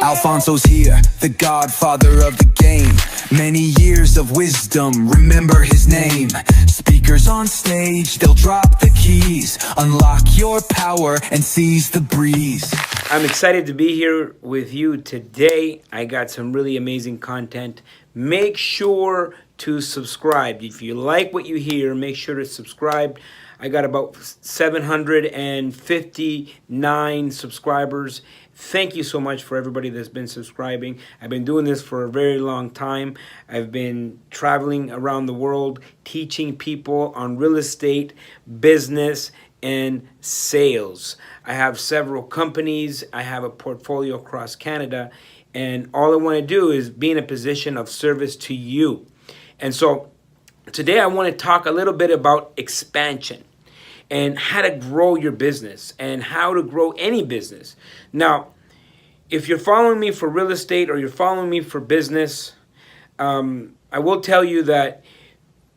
Alfonso's here, the godfather of the game. Many years of wisdom, remember his name. Speakers on stage, they'll drop the keys. Unlock your power and seize the breeze. I'm excited to be here with you today. I got some really amazing content. Make sure to subscribe. If you like what you hear, make sure to subscribe. I got about 759 subscribers. Thank you so much for everybody that's been subscribing. I've been doing this for a very long time. I've been traveling around the world, teaching people on real estate, business, and sales. I have several companies. I have a portfolio across Canada. And all I want to do is be in a position of service to you. And so today I want to talk a little bit about expansion and how to grow your business and how to grow any business. Now, if you're following me for real estate or you're following me for business, I will tell you that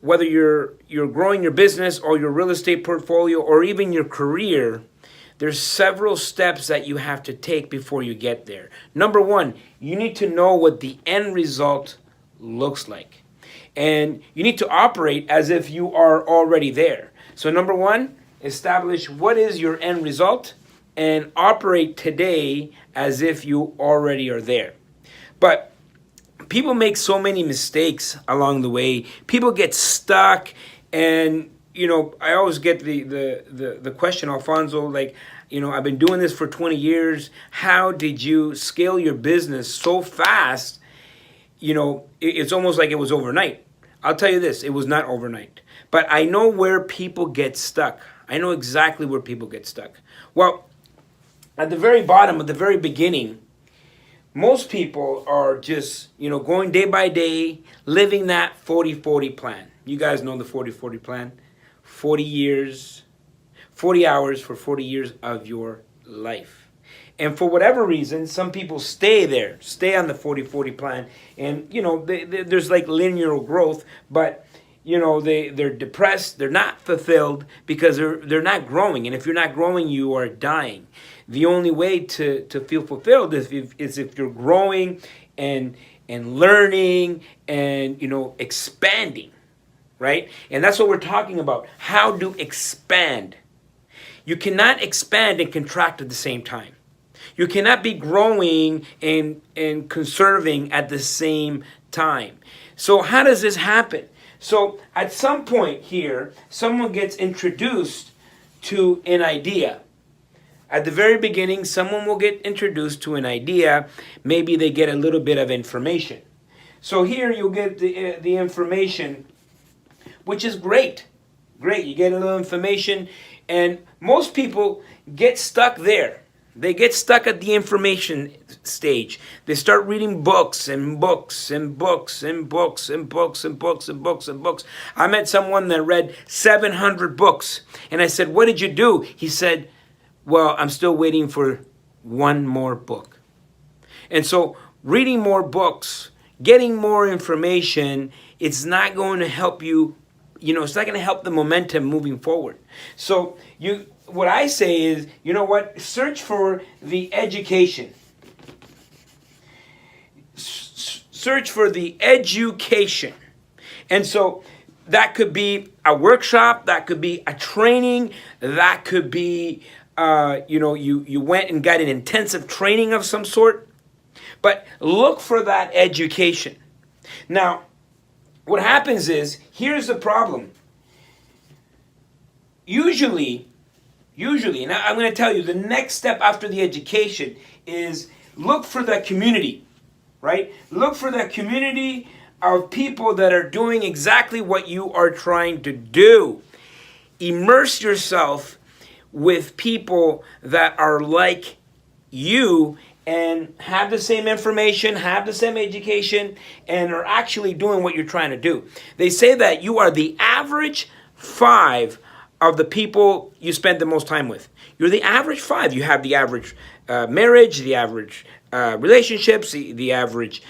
whether you're growing your business or your real estate portfolio or even your career, there's several steps that you have to take before you get there. Number one, you need to know what the end result looks like. And you need to operate as if you are already there. So number one, establish what is your end result and operate today as if you already are there. But people make so many mistakes along the way. People get stuck, and I always get the question, Alfonso, like, I've been doing this for 20 years. How did you scale your business so fast? It's almost like it was overnight. I'll tell you this, it was not overnight. But I know where people get stuck. I know exactly where people get stuck. Well, at the very bottom, at the very beginning, most people are just, going day by day, living that 40-40 plan. You guys know the 40-40 plan. 40 years, 40 hours for 40 years of your life. And for whatever reason, some people stay on the 40-40 plan. And, there's like linear growth, but they're depressed, they're not fulfilled because they're not growing. And if you're not growing, you are dying. The only way to feel fulfilled is if you're growing and learning and expanding, right? And that's what we're talking about. How to expand. You cannot expand and contract at the same time. You cannot be growing and conserving at the same time. So how does this happen? So at some point here, someone gets introduced to an idea. At the very beginning, someone will get introduced to an idea. Maybe they get a little bit of information. So here you'll get the information, which is great. Great, you get a little information, and most people get stuck there. They get stuck at the information stage. They start reading books and books and books and books and books and books and books and books. I met someone that read 700 books. And I said, "What did you do?" He said, "Well, I'm still waiting for one more book." And so reading more books, getting more information, it's not going to help you, it's not going to help the momentum moving forward. So what I say is, search for the education. Search for the education. And so that could be a workshop, that could be a training, that could be, you went and got an intensive training of some sort. But look for that education. Now, what happens is, here's the problem. Usually, and I'm going to tell you, the next step after the education is look for that community, right? Look for that community of people that are doing exactly what you are trying to do. Immerse yourself with people that are like you and have the same information, have the same education, and are actually doing what you're trying to do. They say that you are the average 5 of the people you spend the most time with. You're the average 5. You have the average marriage, the average relationships, the average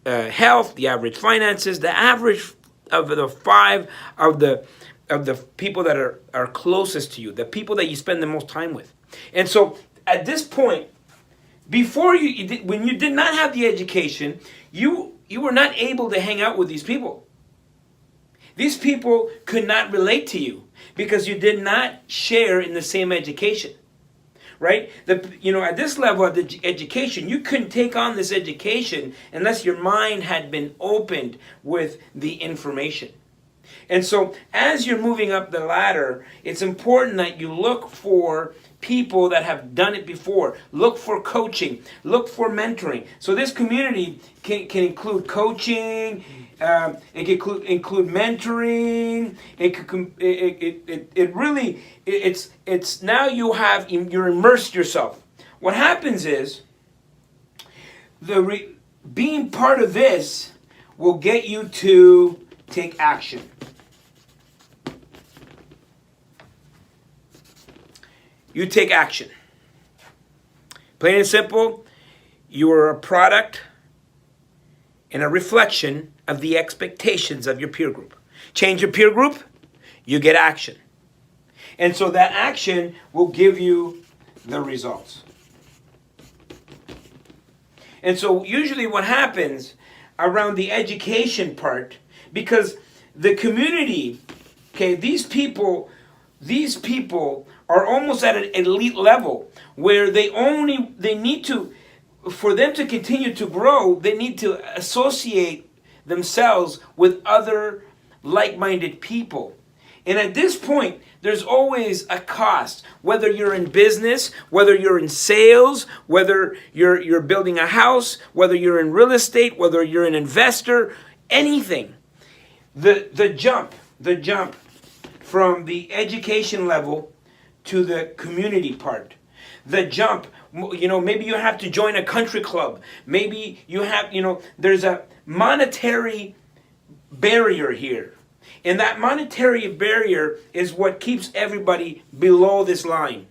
health, the average finances, the average of the 5 of the people that are closest to you, the people that you spend the most time with. And so at this point, Before when you did not have the education, you were not able to hang out with these people. These people could not relate to you because you did not share in the same education, right? At this level of the education, you couldn't take on this education unless your mind had been opened with the information. And so as you're moving up the ladder, it's important that you look for people that have done it before. Look for coaching. Look for mentoring. So this community can include coaching. It can include mentoring. It's now you're immersed yourself. What happens is being part of this will get you to take action. You take action. Plain and simple, you are a product and a reflection of the expectations of your peer group. Change your peer group, you get action. And so that action will give you the results. And so usually what happens around the education part, because the community, okay, these people are almost at an elite level where for them to continue to grow, they need to associate themselves with other like-minded people. And at this point, there's always a cost, whether you're in business, whether you're in sales, whether you're building a house, whether you're in real estate, whether you're an investor, anything. The jump from the education level to the community part. The jump, maybe you have to join a country club. Maybe you have, there's a monetary barrier here. And that monetary barrier is what keeps everybody below this line.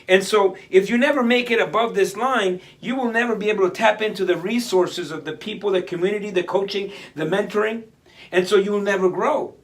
And so if you never make it above this line, you will never be able to tap into the resources of the people, the community, the coaching, the mentoring. And so you will never grow.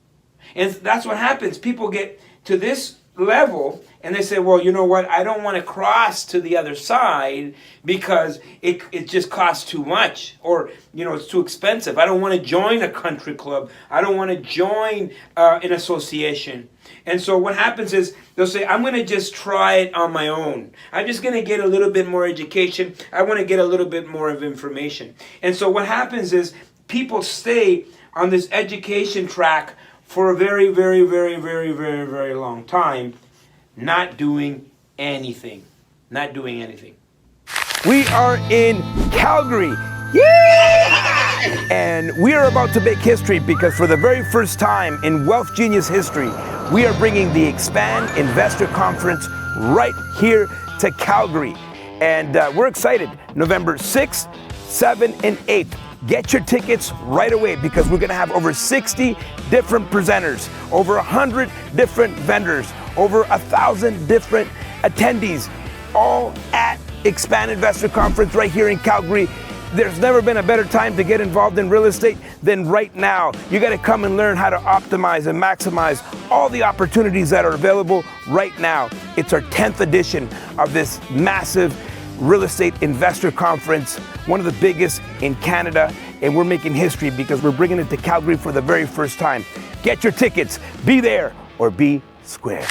And that's what happens. People get to this level and they say, well, you know what? I don't want to cross to the other side because it just costs too much, or, it's too expensive. I don't want to join a country club. I don't want to join an association. And so what happens is they'll say, I'm going to just try it on my own. I'm just going to get a little bit more education. I want to get a little bit more of information. And so what happens is people stay on this education track for a very, very, very, very, very, very long time, not doing anything. Not doing anything. We are in Calgary. Yeah! And we are about to make history because for the very first time in Wealth Genius history, we are bringing the Expand Investor Conference right here to Calgary. And we're excited. November 6th, 7th, and 8th. Get your tickets right away because we're going to have over 60 different presenters, over 100 different vendors, over 1,000 different attendees, all at Expand Investor Conference right here in Calgary. There's never been a better time to get involved in real estate than right now. You got to come and learn how to optimize and maximize all the opportunities that are available right now. It's our 10th edition of this massive real estate investor conference, one of the biggest in Canada, and we're making history because we're bringing it to Calgary for the very first time. Get your tickets, be there or be square.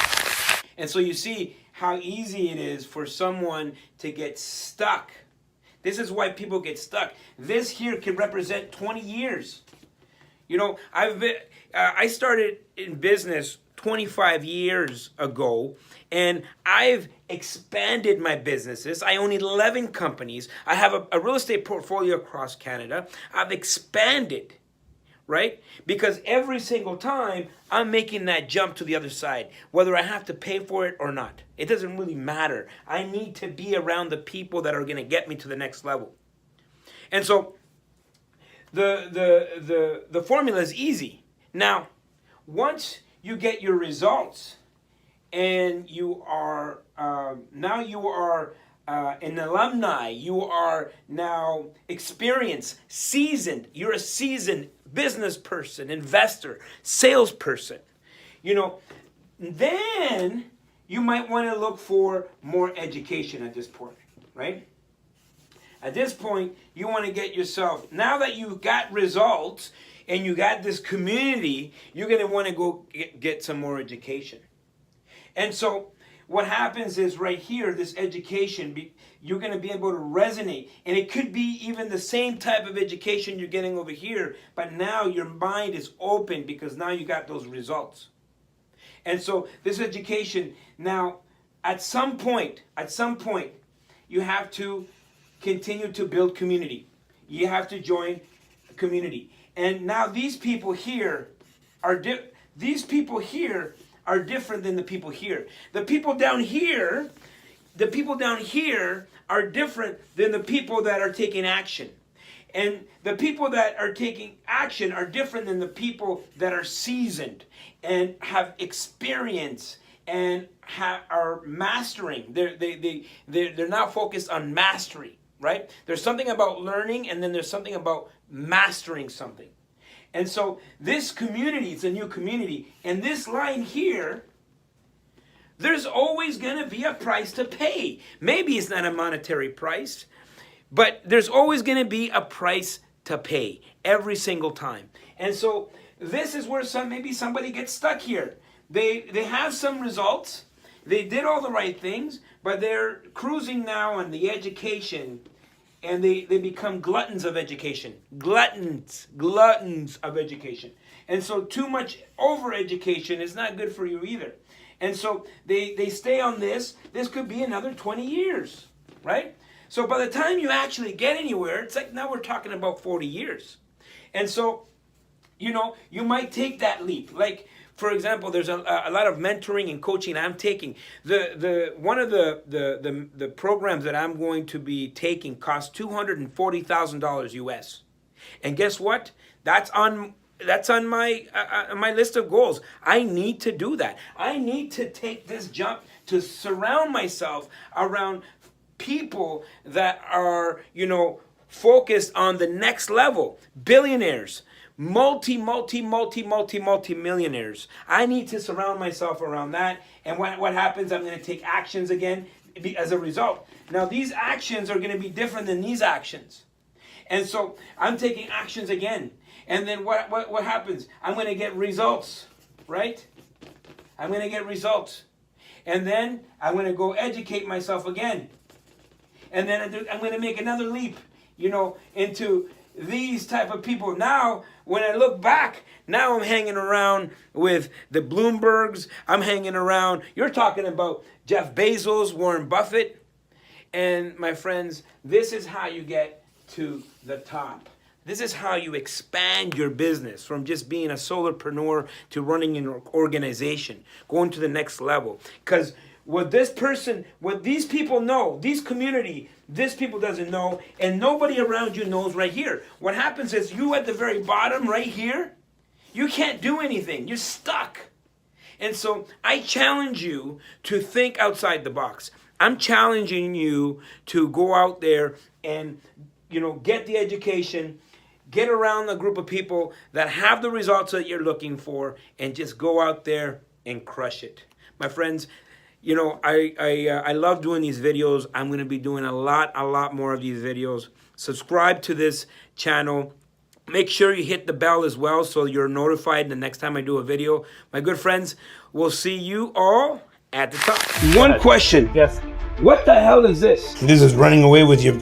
And so you see how easy it is for someone to get stuck. This is why people get stuck. This here can represent 20 years. I started in business 25 years ago, and I've expanded my businesses. I own 11 companies. I have a real estate portfolio across Canada. I've expanded, right? Because every single time I'm making that jump to the other side, whether I have to pay for it or not. It doesn't really matter. I need to be around the people that are going to get me to the next level. And so the formula is easy. Now, once you get your results and you are an alumni, you are now experienced, seasoned, you're a seasoned business person, investor, salesperson, then you might want to look for more education at this point, right? At this point, you want to get yourself, now that you got results and you got this community, you're going to want to go get some more education. And so what happens is right here, this education, you're going to be able to resonate. And it could be even the same type of education you're getting over here, but now your mind is open because now you got those results. And so this education, now at some point, you have to continue to build community. You have to join a community. And now these people here are different than the people here. The people down here are different than the people that are taking action. And the people that are taking action are different than the people that are seasoned and have experience and are mastering. They're not focused on mastery, right? There's something about learning, and then there's something about mastering something. And so this community, it's a new community, and this line here, there's always going to be a price to pay. Maybe it's not a monetary price, but there's always going to be a price to pay every single time. And so this is where maybe somebody gets stuck here. They have some results. They did all the right things, but they're cruising now on the education, and they become gluttons of education. Gluttons of education. And so too much over-education is not good for you either. And so they stay on this. This could be another 20 years, right? So by the time you actually get anywhere, it's like now we're talking about 40 years. And so, you might take that leap. Like, for example, there's a lot of mentoring and coaching I'm taking. One of the programs that I'm going to be taking costs $240,000 US. And guess what? That's on my list of goals. I need to do that. I need to take this jump to surround myself around people that are, focused on the next level. Billionaires, multi-millionaires. I need to surround myself around that. And what happens, I'm going to take actions again as a result. Now, these actions are going to be different than these actions. And so I'm taking actions again. And then what happens? I'm going to get results, right? I'm going to get results. And then I'm going to go educate myself again. And then I'm going to make another leap, into these type of people. Now, when I look back, now I'm hanging around with the Bloombergs. I'm hanging around. You're talking about Jeff Bezos, Warren Buffett. And my friends, this is how you get to the top. This is how you expand your business from just being a solopreneur to running an organization, going to the next level. Because what these people know, this people doesn't know, and nobody around you knows right here. What happens is you at the very bottom right here, you can't do anything. You're stuck. And so I challenge you to think outside the box. I'm challenging you to go out there and, get the education, get around a group of people that have the results that you're looking for, and just go out there and crush it. My friends, I love doing these videos. I'm going to be doing a lot more of these videos. Subscribe to this channel. Make sure you hit the bell as well so you're notified the next time I do a video. My good friends, we'll see you all at the top. One question. Yes. What the hell is this? This is running away with your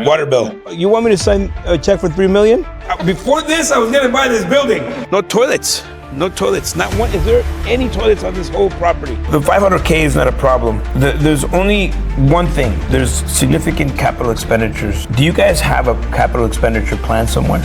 water bill. You want me to sign a check for $3 million? Before this, I was going to buy this building. No toilets. No toilets, not one. Is there any toilets on this whole property? The 500K is not a problem. There's only one thing. There's significant capital expenditures. Do you guys have a capital expenditure plan somewhere?